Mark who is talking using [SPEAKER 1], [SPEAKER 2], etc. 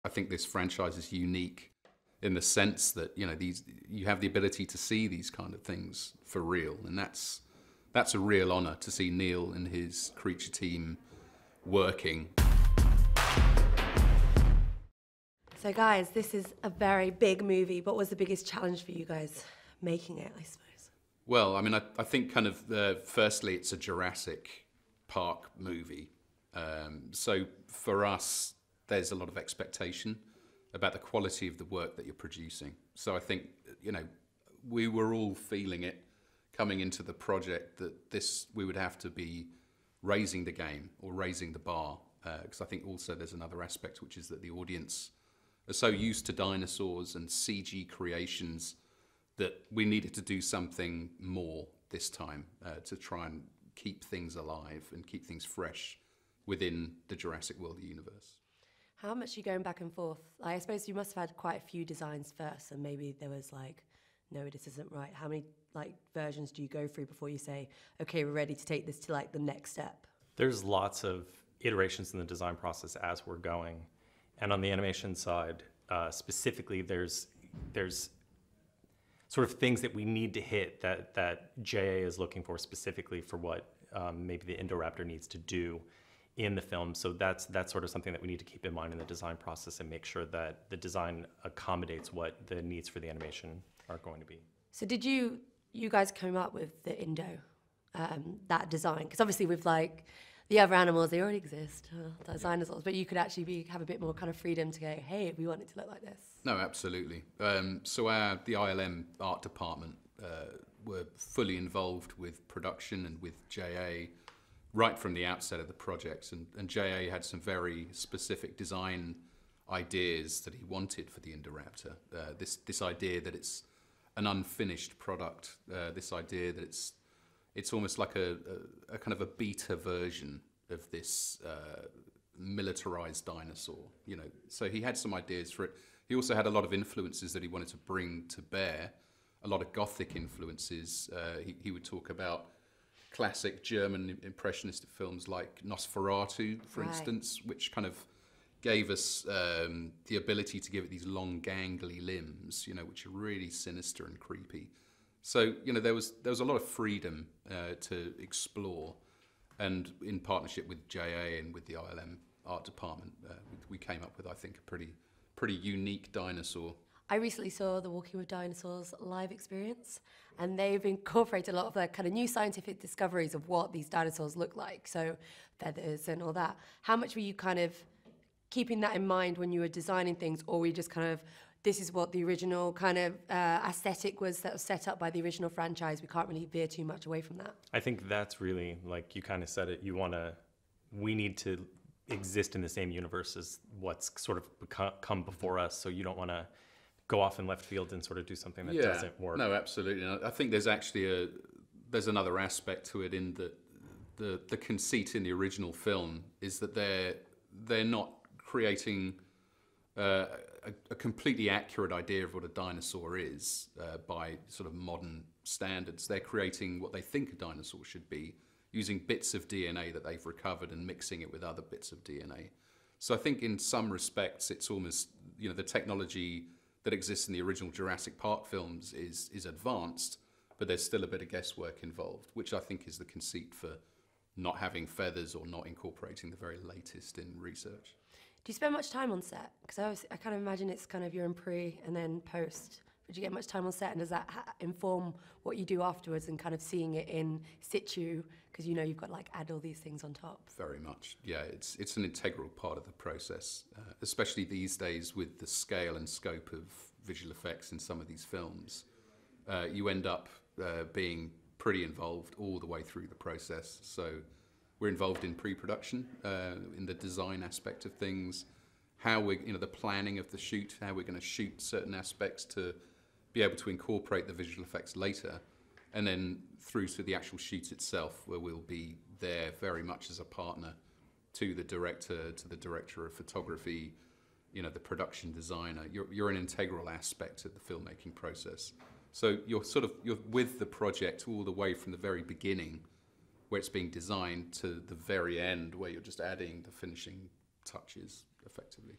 [SPEAKER 1] I think this franchise is unique in the sense that, you know, you have the ability to see these kind of things for real, and that's a real honor to see Neil and his creature team working.
[SPEAKER 2] So guys, this is a very big movie. What was the biggest challenge for you guys making it, I suppose?
[SPEAKER 1] Well, I mean, I think kind of, firstly, it's a Jurassic Park movie. So for us, there's a lot of expectation about the quality of the work that you're producing. So I think, you know, we were all feeling it coming into the project that we would have to be raising the game or raising the bar. Because I think also there's another aspect, which is that the audience are so used to dinosaurs and CG creations that we needed to do something more this time to try and keep things alive and keep things fresh within the Jurassic World universe.
[SPEAKER 2] How much are you going back and forth? I suppose you must have had quite a few designs first, and maybe there was like, no, this isn't right. How many like versions do you go through before you say, okay, we're ready to take this to like the next step?
[SPEAKER 3] There's lots of iterations in the design process as we're going. And on the animation side, specifically, there's sort of things that we need to hit that JA is looking for specifically for what maybe the Indoraptor needs to do in the film. So that's sort of something that we need to keep in mind in the design process and make sure that the design accommodates what the needs for the animation are going to be.
[SPEAKER 2] So did you guys come up with the Indo, that design? Because obviously with like the other animals, they already exist, dinosaurs, but you could actually have a bit more kind of freedom to go, hey, we want it to look like this.
[SPEAKER 1] No, absolutely. So the ILM art department were fully involved with production and with JA right from the outset of the project, and JA had some very specific design ideas that he wanted for the Indoraptor. This idea that it's an unfinished product, this idea that it's almost like a kind of a beta version of this militarized dinosaur, you know. So he had some ideas for it. He also had a lot of influences that he wanted to bring to bear, a lot of gothic influences. He would talk about classic German impressionist films like Nosferatu, for instance, which kind of gave us the ability to give it these long, gangly limbs, you know, which are really sinister and creepy. So, you know, there was a lot of freedom to explore, and in partnership with JA and with the ILM art department, we came up with, I think, a pretty unique dinosaur.
[SPEAKER 2] I recently saw the Walking with Dinosaurs live experience, and they've incorporated a lot of their kind of new scientific discoveries of what these dinosaurs look like, so feathers and all that. How much were you kind of keeping that in mind when you were designing things, or were you just kind of, this is what the original kind of aesthetic was that was set up by the original franchise, we can't really veer too much away from that?
[SPEAKER 3] I think that's really, like you kind of said it, we need to exist in the same universe as what's sort of come before us, so you don't want to go off in left field and sort of do something that doesn't work.
[SPEAKER 1] No, absolutely. I think there's actually there's another aspect to it in that the conceit in the original film is that they're not creating a completely accurate idea of what a dinosaur is by sort of modern standards. They're creating what they think a dinosaur should be, using bits of DNA that they've recovered and mixing it with other bits of DNA. So I think in some respects it's almost, you know, the technology that exists in the original Jurassic Park films is advanced, but there's still a bit of guesswork involved, which I think is the conceit for not having feathers or not incorporating the very latest in research.
[SPEAKER 2] Do you spend much time on set? Because I kind of imagine it's kind of you're in pre and then post. But do you get much time on set, and does that inform what you do afterwards and kind of seeing it in situ? Because you know you've got to like add all these things on top.
[SPEAKER 1] Very much, yeah. It's an integral part of the process, especially these days with the scale and scope of visual effects in some of these films. You end up being pretty involved all the way through the process. So we're involved in pre-production, in the design aspect of things, how the planning of the shoot, how we're going to shoot certain aspects to be able to incorporate the visual effects later, and then through to the actual shoot itself, where we'll be there very much as a partner to the director, to the director of photography, you know, the production designer. You're an integral aspect of the filmmaking process. So you're with the project all the way from the very beginning, where it's being designed, to the very end, where you're just adding the finishing touches effectively.